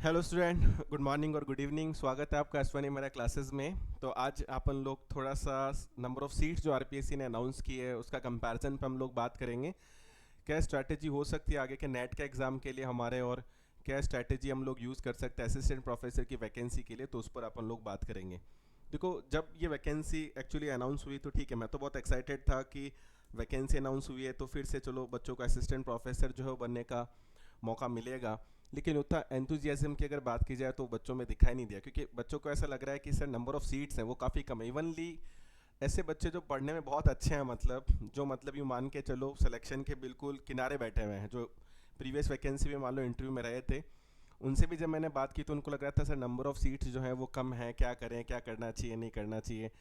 Hello student, good morning और good evening. स्वागत है आपका एस1 मेरा क्लासेस में। तो आज अपन लोग थोड़ा सा नंबर ऑफ सीट्स जो आरपीएससी ने अनाउंस की है उसका कंपैरिजन पे हम लोग बात करेंगे। क्या स्ट्रैटेजी हो सकती है आगे के नेट के एग्ज़ाम के लिए हमारे, और क्या स्ट्रैटेजी हम लोग यूज़ कर सकते हैं असिस्टेंट प्रोफेसर की वैकेंसी के लिए, तो उस पर अपन लोग बात करेंगे। देखो, जब ये वैकेंसी एक्चुअली अनाउंस हुई तो ठीक है, मैं तो बहुत एक्साइटेड था कि वैकेंसी अनाउंस हुई है तो फिर से चलो बच्चों को असिस्टेंट प्रोफेसर जो है बनने का मौका मिलेगा। लेकिन उतना एंथुजियाज्म की अगर बात की जाए तो बच्चों में दिखाई नहीं दिया, क्योंकि बच्चों को ऐसा लग रहा है कि सर नंबर ऑफ सीट्स हैं वो काफ़ी कम है। इवनली ऐसे बच्चे जो पढ़ने में बहुत अच्छे हैं, मतलब जो मतलब यूँ मान के चलो सिलेक्शन के बिल्कुल किनारे बैठे हुए हैं, जो प्रीवियस वैकेंसी में मान लो इंटरव्यू में रहे थे, उनसे भी जब मैंने बात की तो उनको लग रहा था सर नंबर ऑफ सीट्स जो है वो कम है, क्या करें, क्या करना चाहिए, नहीं करना चाहिए।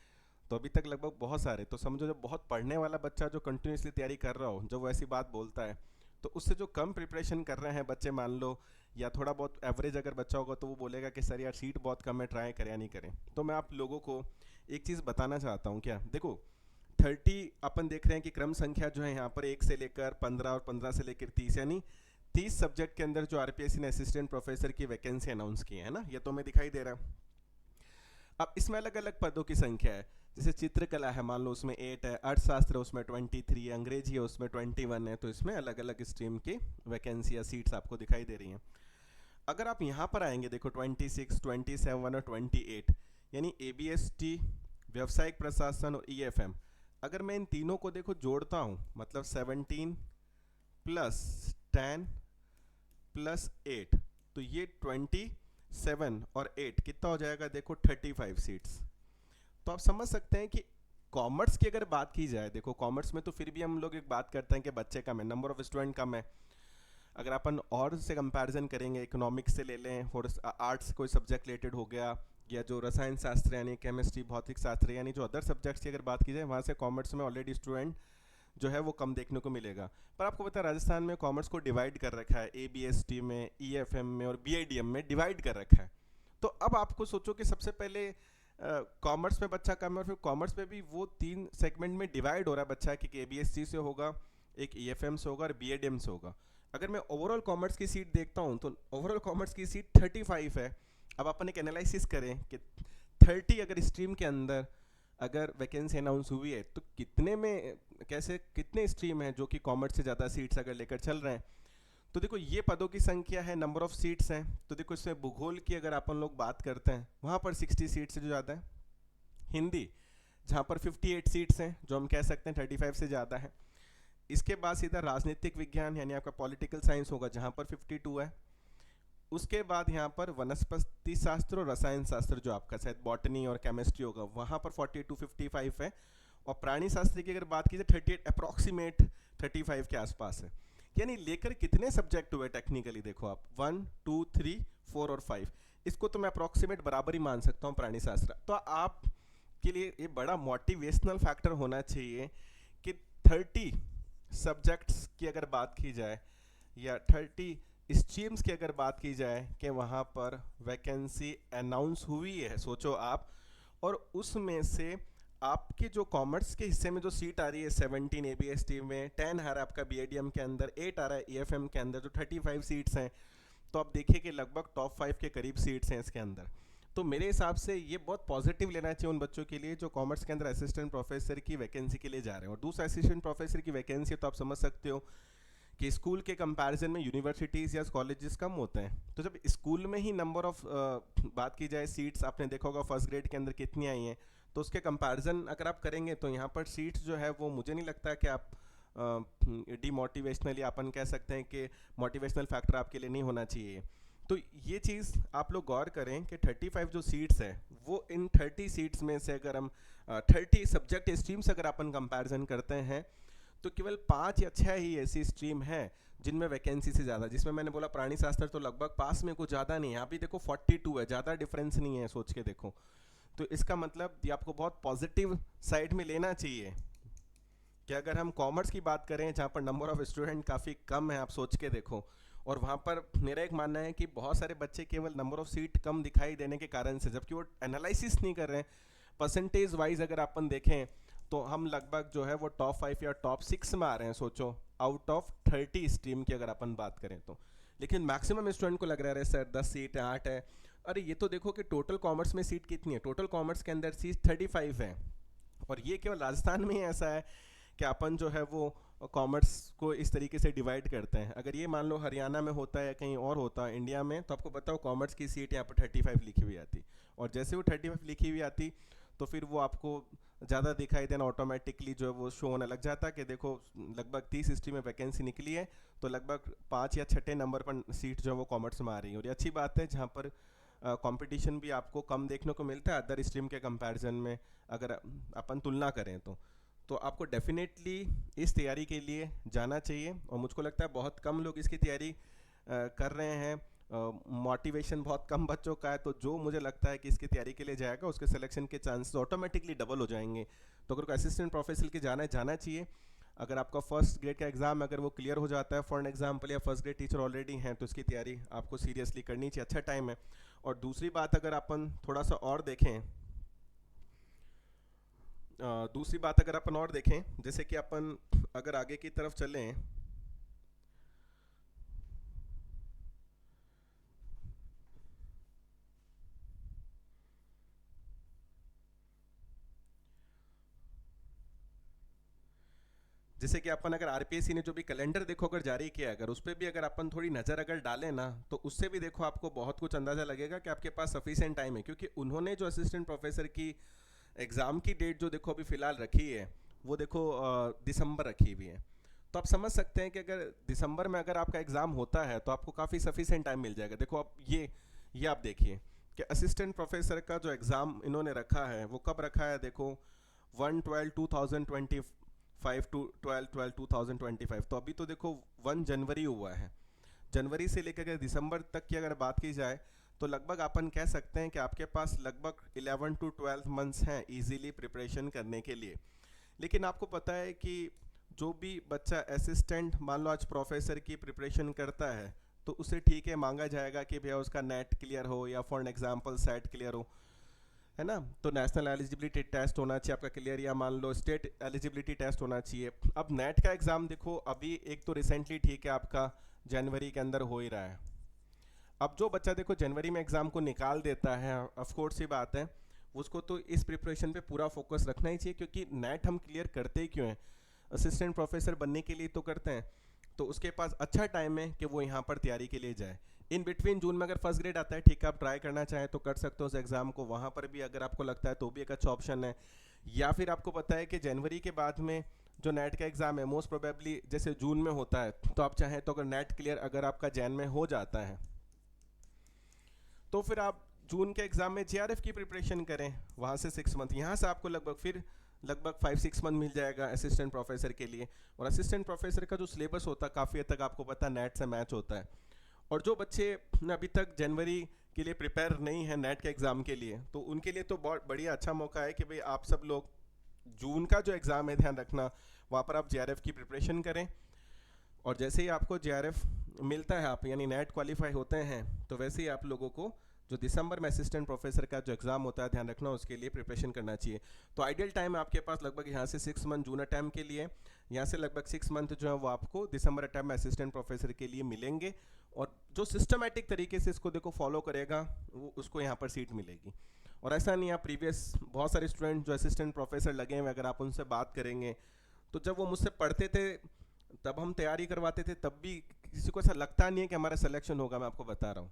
तो अभी तक लगभग बहुत सारे, तो समझो जब बहुत पढ़ने वाला बच्चा जो कंटिन्यूसली तैयारी कर रहा हो, जब वो ऐसी बात बोलता है, तो उससे जो कम प्रिपरेशन कर रहे हैं बच्चे मान लो, या थोड़ा बहुत एवरेज अगर बच्चा होगा तो वो बोलेगा कि सर यार सीट बहुत कम है, ट्राई करें या नहीं करें। तो मैं आप लोगों को एक चीज़ बताना चाहता हूँ। क्या देखो, 30 अपन देख रहे हैं कि क्रम संख्या जो है यहाँ पर 1 से लेकर 15 और 15 से लेकर 30, यानी 30 सब्जेक्ट के अंदर जो आरपीएससी ने असिस्टेंट प्रोफेसर की वैकेंसी अनाउंस की है ना, ये तो हमें दिखाई दे रहा है। अब इसमें अलग अलग पदों की संख्या है। जैसे चित्रकला है, मान लो उसमें 8 है, अर्थशास्त्र उसमें 23 है, अंग्रेजी है उसमें 21 है। तो इसमें अलग अलग स्ट्रीम की वैकेंसी या सीट्स आपको दिखाई दे रही हैं। अगर आप यहाँ पर आएंगे, देखो 26, 27 और 28, यानी एबीएसटी, व्यवसायिक प्रशासन और ईएफएम, अगर मैं इन तीनों को देखो जोड़ता हूँ, मतलब 17 प्लस 10 प्लस 8, तो ये 27 और 8 कितना हो जाएगा, देखो 35 सीट्स। तो आप समझ सकते हैं कि कॉमर्स की अगर बात की जाए, देखो कॉमर्स में तो फिर भी हम लोग एक बात करते हैं कि बच्चे कम है, नंबर ऑफ स्टूडेंट कम है। अगर अपन और से कंपैरिजन करेंगे, इकोनॉमिक्स से ले लें, और आर्ट्स कोई सब्जेक्ट रिलेटेड हो गया, या जो रसायन शास्त्र यानी केमिस्ट्री, भौतिक शास्त्र, यानी जो अदर सब्जेक्ट्स की अगर बात की जाए, वहाँ से कॉमर्स में ऑलरेडी स्टूडेंट जो है वो कम देखने को मिलेगा। पर आपको पता है राजस्थान में कॉमर्स को डिवाइड कर रखा है, ए बी एस टी में, ई एफ एम में और बी आई डी एम में डिवाइड कर रखा है। तो अब आपको सोचो कि सबसे पहले कॉमर्स में बच्चा कम है, और फिर कॉमर्स में भी वो 3 सेगमेंट में डिवाइड हो रहा है बच्चा, कि ए बी एस टी से होगा, एक ई एफ एम से होगा और बी आई डी एम से होगा। अगर मैं ओवरऑल कॉमर्स की सीट देखता हूँ तो ओवरऑल कॉमर्स की सीट 35 है। अब अपन एक एनालिसिस करें कि 30 अगर स्ट्रीम के अंदर अगर वैकेंसी अनाउंस हुई है तो कितने में, कैसे कितने स्ट्रीम हैं जो कि कॉमर्स से ज़्यादा सीट्स अगर लेकर चल रहे हैं। तो देखो ये पदों की संख्या है, नंबर ऑफ सीट्स हैं। तो देखो इसमें भूगोल की अगर अपन लोग बात करते हैं, वहाँ पर 60 सीट्स से जो ज़्यादा है। हिंदी जहाँ पर 58 सीट्स हैं, जो हम कह सकते हैं 35 से ज़्यादा है। इसके बाद सीधा राजनीतिक विज्ञान यानी आपका पॉलिटिकल साइंस होगा, जहाँ पर 52 है। उसके बाद यहाँ पर वनस्पति शास्त्र और रसायन शास्त्र, जो आपका शायद बॉटनी और केमिस्ट्री होगा, वहाँ पर 42 55 है। और प्राणी शास्त्र की अगर बात की जाए 38 अप्रॉक्सीमेट 35 के आसपास है। यानी लेकर कितने सब्जेक्ट हुए टेक्निकली, देखो आप 1 2 3 4 और 5, इसको तो मैं अप्रॉक्सीमेट बराबर ही मान सकता हूँ प्राणी शास्त्र। तो आप के लिए ये बड़ा मोटिवेशनल फैक्टर होना चाहिए कि 30 सब्जेक्ट्स की अगर बात की जाए, या 30 स्ट्रीम्स की अगर बात की जाए, कि वहाँ पर वैकेंसी अनाउंस हुई है, सोचो आप। और उसमें से आपके जो कॉमर्स के हिस्से में जो सीट आ रही है 17 ए बी एस टी में, 10 आ रहा है आपका बी आई डी एम के अंदर, 8 आ रहा है ई एफ एम के अंदर, जो 35 सीट्स हैं। तो आप देखिए कि लगभग टॉप 5 के करीब सीट्स हैं इसके अंदर। तो मेरे हिसाब से ये बहुत पॉजिटिव लेना चाहिए उन बच्चों के लिए जो कॉमर्स के अंदर असिस्टेंट प्रोफेसर की वैकेंसी के लिए जा रहे हैं। और दूसरा असिस्टेंट प्रोफेसर की वैकेंसी तो आप समझ सकते हो कि स्कूल के कंपैरिजन में यूनिवर्सिटीज़ या कॉलेजेस कम होते हैं। तो जब स्कूल में ही नंबर ऑफ बात की जाए सीट्स, आपने देखा होगा फर्स्ट ग्रेड के अंदर कितनी आई हैं, तो उसके कंपैरिजन अगर आप करेंगे तो यहाँ पर सीट्स जो है वो मुझे नहीं लगता कि आप डीमोटिवेशनली अपन कह सकते हैं कि मोटिवेशनल फैक्टर आपके लिए नहीं होना चाहिए। तो ये चीज़ आप लोग गौर करें कि 35 जो सीट्स है वो इन 30 सीट्स में से अगर हम 30 सब्जेक्ट स्ट्रीम से अगर अपन कंपैरिजन करते हैं, तो केवल 5 या 6 ही ऐसी स्ट्रीम है जिनमें वैकेंसी से ज़्यादा, जिसमें मैंने बोला प्राणी शास्त्र तो लगभग पास में, कुछ ज़्यादा नहीं है। यहाँ भी देखो 42 है, ज़्यादा डिफरेंस नहीं है, सोच के देखो। तो इसका मतलब ये आपको बहुत पॉजिटिव साइड में लेना चाहिए कि अगर हम कॉमर्स की बात करें जहाँ पर नंबर ऑफ स्टूडेंट काफ़ी कम है, आप सोच के देखो। और वहाँ पर मेरा एक मानना है कि बहुत सारे बच्चे केवल नंबर ऑफ सीट कम दिखाई देने के कारण से, जबकि वो एनालिसिस नहीं कर रहे हैं, परसेंटेज वाइज अगर अपन देखें तो हम लगभग जो है वो टॉप 5 या टॉप 6 में आ रहे हैं, सोचो आउट ऑफ 30 स्ट्रीम की अगर अपन बात करें तो। लेकिन मैक्सिमम स्टूडेंट को लग रहा है सर 10 सीट है, 8 है। अरे ये तो देखो कि टोटल कॉमर्स में सीट कितनी है, टोटल कॉमर्स के अंदर सीट 35 है, और ये केवल राजस्थान में ही ऐसा है कि अपन जो है वो कॉमर्स को इस तरीके से डिवाइड करते हैं। अगर ये मान लो हरियाणा में होता है या कहीं और होता है इंडिया में, तो आपको बताओ कॉमर्स की सीट यहाँ पर 35 लिखी हुई आती, और जैसे वो 35 लिखी हुई आती तो फिर वो आपको ज़्यादा दिखाई देना ऑटोमेटिकली जो है वो शो होने लग जाता कि देखो लगभग 30 हिस्ट्री में वैकेंसी निकली है, तो लगभग 5 या 6 नंबर पर सीट जो है वो कॉमर्स में आ रही है। और ये अच्छी बात है जहाँ पर कंपटीशन भी आपको कम देखने को मिलता है अदर स्ट्रीम के कंपैरिजन में, अगर अपन तुलना करें तो आपको डेफिनेटली इस तैयारी के लिए जाना चाहिए। और मुझको लगता है बहुत कम लोग इसकी तैयारी कर रहे हैं, मोटिवेशन बहुत कम बच्चों का है, तो जो मुझे लगता है कि इसकी तैयारी के लिए जाएगा उसके सिलेक्शन के चांसेस ऑटोमेटिकली डबल हो जाएंगे। तो अगर कोई असिस्टेंट प्रोफेसर की जाना चाहिए, अगर आपका फर्स्ट ग्रेड का एग्जाम अगर वो क्लियर हो जाता है फॉर एग्जाम्पल, या फर्स्ट ग्रेड टीचर ऑलरेडी हैं, तो इसकी तैयारी आपको सीरियसली करनी चाहिए, अच्छा टाइम है। और दूसरी बात अगर अपन थोड़ा सा और देखें, जैसे कि अपन अगर आगे की तरफ चलें, जैसे कि अपन अगर आरपीएससी ने जो भी कैलेंडर देखो अगर जारी किया, अगर उस पर भी अगर अपन थोड़ी नज़र अगर डालें ना, तो उससे भी देखो आपको बहुत कुछ अंदाज़ा लगेगा कि आपके पास सफिशिएंट टाइम है, क्योंकि उन्होंने जो असिस्टेंट प्रोफेसर की एग्ज़ाम की डेट जो देखो अभी फ़िलहाल रखी है वो देखो दिसंबर रखी हुई है। तो आप समझ सकते हैं कि अगर दिसंबर में अगर आपका एग्ज़ाम होता है तो आपको काफ़ी सफिशिएंट टाइम मिल जाएगा। देखो अब ये आप देखिए कि असिस्टेंट प्रोफेसर का जो एग्ज़ाम इन्होंने रखा है वो कब रखा है, देखो 1/12/2025 टू 12/12/2025, तो अभी तो देखो 1 जनवरी हुआ है। जनवरी से लेकर के दिसंबर तक की अगर बात की जाए तो लगभग अपन कह सकते हैं कि आपके पास लगभग 11 to 12 मंथ्स हैं इजीली प्रिपरेशन करने के लिए। लेकिन आपको पता है कि जो भी बच्चा असिस्टेंट मान लो आज प्रोफेसर की प्रिपरेशन करता है, तो उसे ठीक है मांगा जाएगा कि भैया उसका नेट क्लियर हो या फॉर एग्जांपल सेट क्लियर हो, है ना, तो नेशनल एलिजिबिलिटी टेस्ट होना चाहिए आपका क्लियर, या मान लो स्टेट एलिजिबिलिटी टेस्ट होना चाहिए। अब नेट का एग्ज़ाम देखो अभी एक तो रिसेंटली ठीक है आपका जनवरी के अंदर हो ही रहा है। अब जो बच्चा देखो जनवरी में एग्ज़ाम को निकाल देता है, ऑफ कोर्स सी बात है, उसको तो इस प्रिपरेशन पे पूरा फोकस रखना ही चाहिए, क्योंकि नेट हम क्लियर करते ही क्यों हैं, असिस्टेंट प्रोफेसर बनने के लिए तो करते हैं। तो उसके पास अच्छा टाइम है कि वो यहाँ पर तैयारी के लिए जाए। इन बिटवीन जून में अगर फर्स्ट ग्रेड आता है ठीक है, आप ट्राई करना चाहें तो कर सकते हो उस एग्ज़ाम को, वहाँ पर भी अगर आपको लगता है तो भी एक अच्छा ऑप्शन है। या फिर आपको पता है कि जनवरी के बाद में जो नेट का एग्ज़ाम है मोस्ट प्रोबेबली जैसे जून में होता है, तो आप चाहें तो अगर नेट क्लियर अगर आपका जैन में हो जाता है तो फिर आप जून के एग्ज़ाम में जेआरएफ की प्रिपरेशन करें, वहाँ से 6 मंथ, यहाँ से आपको लगभग 5-6 मंथ मिल जाएगा असिस्टेंट प्रोफेसर के लिए। और असिस्टेंट प्रोफेसर का जो सिलेबस होता है काफ़ी हद तक आपको पता नेट से मैच होता है। और जो बच्चे अभी तक जनवरी के लिए प्रिपेयर नहीं है नेट के एग्ज़ाम के लिए, तो उनके लिए तो बहुत बढ़िया अच्छा मौका है कि भाई आप सब लोग जून का जो एग्ज़ाम है ध्यान रखना वहाँ पर आप जेआरएफ की प्रिपरेशन करें। और जैसे ही आपको जेआरएफ मिलता है, आप यानी नेट क्वालिफाई होते हैं, तो वैसे ही आप लोगों को जो दिसंबर में असिस्टेंट प्रोफेसर का जो एग्ज़ाम होता है ध्यान रखना उसके लिए प्रिपरेशन करना चाहिए। तो आइडियल टाइम आपके पास लगभग यहाँ से 6 मंथ जून अटैम्प के लिए, यहाँ से लगभग 6 मंथ जो है वो आपको दिसंबर अटैम्प में असिस्टेंट प्रोफेसर के लिए मिलेंगे। और जो सिस्टमेटिक तरीके से इसको देखो फॉलो करेगा वो उसको यहाँ पर सीट मिलेगी। और ऐसा नहीं है, प्रीवियस बहुत सारे स्टूडेंट जो असिस्टेंट प्रोफेसर लगे हुए अगर आप उनसे बात करेंगे तो जब वो मुझसे पढ़ते थे तब हम तैयारी करवाते थे, तब भी किसी को ऐसा लगता नहीं है कि हमारा सिलेक्शन होगा। मैं आपको बता रहा हूँ,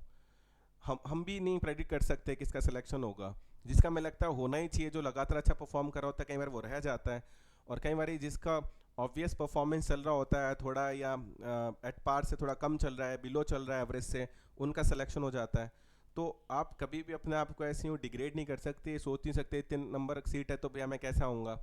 हम भी नहीं प्रेडिक्ट कर सकते किसका सिलेक्शन होगा। जिसका मैं लगता है होना ही चाहिए, जो लगातार अच्छा परफॉर्म कर रहा होता है, कई बार वो रह जाता है, और कई बार जिसका ऑब्वियस परफॉर्मेंस चल रहा होता है थोड़ा, या एट पार से थोड़ा कम चल रहा है, बिलो चल रहा है एवरेज से, उनका सिलेक्शन हो जाता है। तो आप कभी भी अपने आप को ऐसे यूँ डिग्रेड नहीं कर सकते, सोच नहीं सकते 3 नंबर सीट है तो भैया मैं कैसा आऊँगा।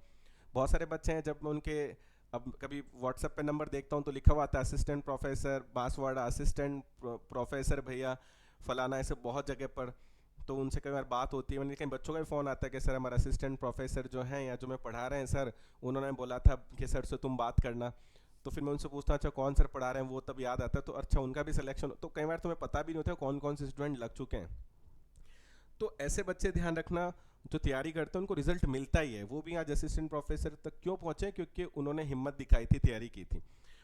बहुत सारे बच्चे हैं जब उनके अब कभी व्हाट्सएप पे नंबर देखता हूँ तो लिखा हुआ आता है assistant professor Banswara, assistant professor भैया फलाना, ऐसे बहुत जगह पर। तो उनसे कई बार बात होती है, कई बच्चों का भी फ़ोन आता है कि सर हमारा असिस्टेंट प्रोफेसर जो हैं या जो मैं पढ़ा रहे हैं सर, उन्होंने बोला था कि सर से तुम बात करना। तो फिर मैं उनसे पूछता अच्छा कौन सर पढ़ा रहे हैं, वो तब याद आता है तो अच्छा उनका भी सिलेक्शन। तो कई बार तुम्हें पता भी नहीं होता कौन कौन से स्टूडेंट लग चुके हैं। तो ऐसे बच्चे ध्यान रखना जो तैयारी करते हैं उनको रिजल्ट मिलता ही है। वो भी आज असिस्टेंट प्रोफेसर तक क्यों पहुँचे, क्योंकि उन्होंने हिम्मत दिखाई थी, तैयारी की थी।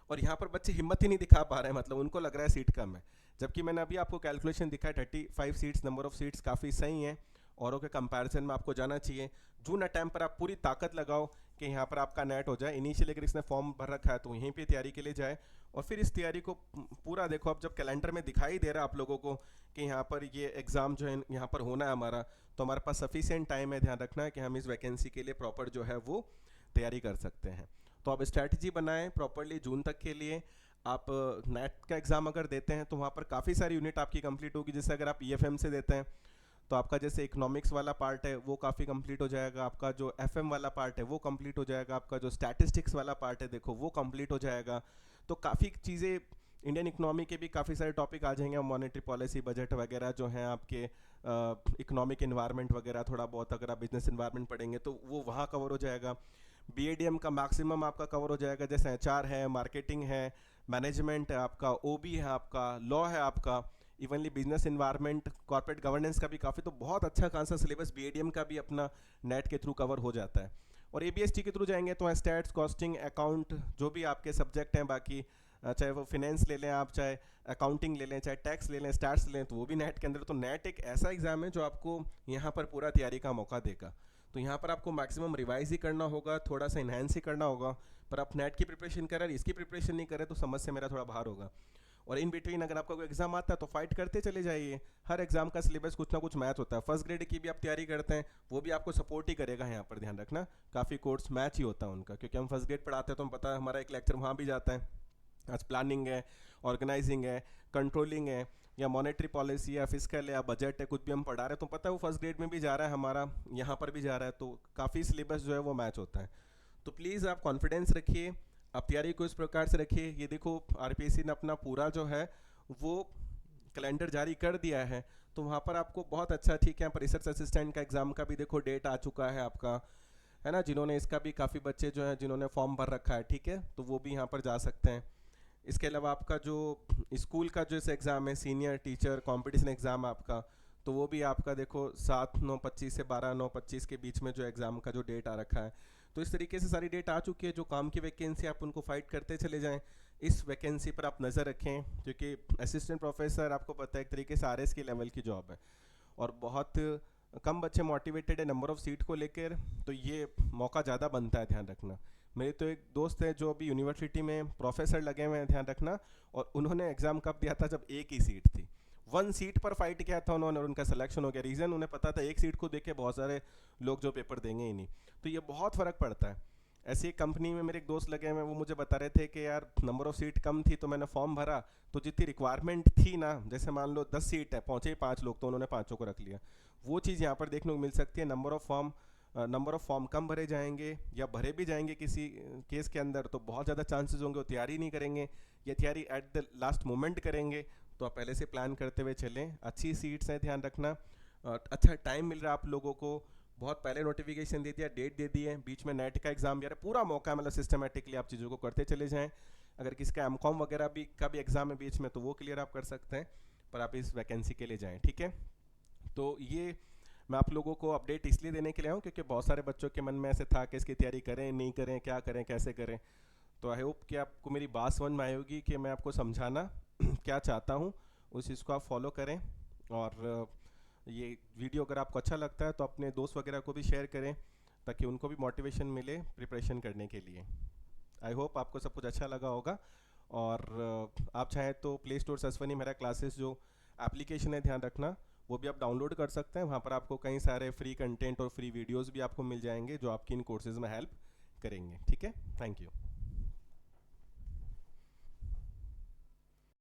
और यहाँ पर बच्चे हिम्मत ही नहीं दिखा पा रहे हैं, मतलब उनको लग रहा है सीट कम है, जबकि मैंने अभी आपको कैलकुलेशन दिखा है 35 सीट्स, नंबर ऑफ सीट्स काफ़ी सही हैं, औरों के कंपैरिजन में आपको जाना चाहिए। जून अटैम्प्ट पर आप पूरी ताकत लगाओ कि यहाँ पर आपका नेट हो जाए। इनिशियली अगर इसने फॉर्म भर रखा है तो यहीं पे तैयारी के लिए जाए, और फिर इस तैयारी को पूरा देखो। अब जब कैलेंडर में दिखाई दे रहा है आप लोगों को कि यहाँ पर ये एग्ज़ाम जो है यहाँ पर होना है हमारा, तो हमारे पास सफिशिएंट टाइम है, ध्यान रखना है कि हम इस वैकेंसी के लिए प्रॉपर जो है वो तैयारी कर सकते हैं। तो आप स्ट्रैटेजी बनाएं प्रॉपरली जून तक के लिए। आप नेट का एग्ज़ाम अगर देते हैं तो वहाँ पर काफ़ी सारी यूनिट आपकी कंप्लीट होगी। जैसे अगर आप ईएफएम से देते हैं तो आपका जैसे इकोनॉमिक्स वाला पार्ट है वो काफ़ी कंप्लीट हो जाएगा, आपका जो एफएम वाला पार्ट है वो कंप्लीट हो जाएगा, आपका जो स्टैटिस्टिक्स वाला पार्ट है देखो वो कंप्लीट हो जाएगा। तो काफ़ी चीज़ें, इंडियन इकोनॉमी के भी काफ़ी सारे टॉपिक आ जाएंगे, मॉनेटरी पॉलिसी, बजट वगैरह जो हैं आपके, इकोनॉमिक इन्वायरमेंट वगैरह थोड़ा बहुत, अगर आप बिजनेस इन्वायरमेंट पढ़ेंगे तो वो वहाँ कवर हो जाएगा। बीएडीएम का मैक्सिमम आपका कवर हो जाएगा, जैसे एचआर है, मार्केटिंग है, मैनेजमेंट है आपका, ओबी है आपका, लॉ है आपका, evenly business environment, corporate governance का भी काफ़ी, तो बहुत अच्छा खासा सिलेबस बीएडीएम का भी अपना नेट के थ्रू कवर हो जाता है। और एबीएसटी के थ्रू जाएंगे तो स्टैट्स, कॉस्टिंग, अकाउंट, जो भी आपके सब्जेक्ट हैं बाकी, चाहे वो फिनेंस ले लें आप, चाहे अकाउंटिंग ले लें, चाहे टैक्स ले लें, स्टैट्स ले लें, तो वो भी नेट के अंदर। तो नेट एक ऐसा एग्जाम है जो आपको यहाँ पर पूरा तैयारी का मौका देगा। तो यहाँ पर आपको मैक्सिमम रिवाइज ही करना होगा, थोड़ा सा इन्हेंस ही करना होगा। पर आप नेट की प्रिपरेशन करें, इसकी प्रिपरेशन नहीं करें तो समझ से मेरा थोड़ा बाहर होगा। और इन बिटवीन अगर आपका कोई एग्जाम आता है तो फाइट करते चले जाइए। हर एग्जाम का सिलेबस कुछ ना कुछ मैच होता है। फर्स्ट ग्रेड की भी आप तैयारी करते हैं वो भी आपको सपोर्ट ही करेगा। यहाँ पर ध्यान रखना काफ़ी कोर्स मैच ही होता है उनका, क्योंकि हम फर्स्ट ग्रेड पढ़ाते हैं तो हम पता है हमारा एक लेक्चर वहाँ भी जाता है। आज प्लानिंग है, ऑर्गेनाइजिंग है, कंट्रोलिंग है, या मॉनेटरी पॉलिसी या फिस्कल या बजट है, कुछ भी हम पढ़ा रहे हैं तो पता है वो फर्स्ट ग्रेड में भी जा रहा है हमारा, यहाँ पर भी जा रहा है, तो काफ़ी सिलेबस जो है वो मैच होता है। तो प्लीज़ आप कॉन्फिडेंस रखिए, आप तैयारी को इस प्रकार से रखिए। ये देखो आरपीएससी ने अपना पूरा जो है वो कैलेंडर जारी कर दिया है, तो वहाँ पर आपको बहुत अच्छा, ठीक है, पर रिसर्च असिस्टेंट का एग्ज़ाम का भी देखो डेट आ चुका है आपका, है ना, जिन्होंने इसका भी काफ़ी बच्चे जो हैं जिन्होंने फॉर्म भर रखा है, ठीक है, तो वो भी यहाँ पर जा सकते हैं। इसके अलावा आपका जो स्कूल का जो एग्ज़ाम है, सीनियर टीचर कंपटीशन एग्ज़ाम आपका, तो वो भी आपका देखो 7/9/25 से 12/9/25 के बीच में जो एग्ज़ाम का जो डेट आ रखा है। तो इस तरीके से सारी डेट आ चुकी है। जो काम की वैकेंसी आप उनको फाइट करते चले जाएं। इस वैकेंसी पर आप नज़र रखें, क्योंकि असिस्टेंट प्रोफेसर आपको पता है एक तरीके से आरएस की लेवल की जॉब है, और बहुत कम बच्चे मोटिवेटेड है नंबर ऑफ सीट को लेकर, तो ये मौका ज़्यादा बनता है, ध्यान रखना। मेरे तो एक दोस्त है जो अभी यूनिवर्सिटी में प्रोफेसर लगे हुए हैं, ध्यान रखना, और उन्होंने एग्ज़ाम कब दिया था जब एक ही सीट थी, 1 सीट पर फाइट किया था उन्होंने और उनका सिलेक्शन हो गया। रीज़न उन्हें पता था एक सीट को देख के बहुत सारे लोग जो पेपर देंगे ही नहीं। तो ये बहुत फ़र्क पड़ता है। ऐसी एक कंपनी में मेरे एक दोस्त लगे हुए, वो मुझे बता रहे थे कि यार नंबर ऑफ़ सीट कम थी तो मैंने फॉर्म भरा, तो जितनी रिक्वायरमेंट थी ना, जैसे मान लो 10 सीट है, पहुँचे ही 5 लोग, तो उन्होंने 5 को रख लिया। वो चीज़ यहाँ पर देखने को मिल सकती है। नंबर ऑफ़ फॉर्म कम भरे जाएंगे या भरे भी जाएंगे किसी केस के अंदर, तो बहुत ज़्यादा चांसेस होंगे वो तैयारी नहीं करेंगे या तैयारी एट द लास्ट मोमेंट करेंगे। तो आप पहले से प्लान करते हुए चलें। अच्छी सीट्स हैं, ध्यान रखना, अच्छा टाइम मिल रहा है आप लोगों को, बहुत पहले नोटिफिकेशन दे दिया, डेट दे दी है, बीच में नेट का एग्ज़ाम यार पूरा मौका है, मतलब सिस्टमेटिकली आप चीज़ों को करते चले जाएं। अगर किसी का एमकॉम वगैरह भी का भी एग्ज़ाम है बीच में तो वो क्लियर आप कर सकते हैं, पर आप इस वैकेंसी के लिए जाएँ, ठीक है। तो ये मैं आप लोगों को अपडेट इसलिए देने के लिए आऊँ क्योंकि बहुत सारे बच्चों के मन में ऐसे था कि इसकी तैयारी करें नहीं करें, क्या करें कैसे करें। तो आई होप कि आपको मेरी बात समझ में आई होगी कि मैं आपको समझाना क्या चाहता हूँ, उस चीज़ को आप फॉलो करें। और ये वीडियो अगर आपको अच्छा लगता है तो अपने दोस्त वगैरह को भी शेयर करें ताकि उनको भी मोटिवेशन मिले प्रिपरेशन करने के लिए। आई होप आपको सब कुछ अच्छा लगा होगा। और आप चाहें तो प्ले स्टोर से अश्वनी मेहरा क्लासेस जो एप्लीकेशन है, ध्यान रखना, वो भी आप डाउनलोड कर सकते हैं। वहाँ पर आपको कई सारे फ्री कंटेंट और फ्री वीडियोस भी आपको मिल जाएंगे जो आपकी इन कोर्सेज़ में हेल्प करेंगे, ठीक है। Thank you.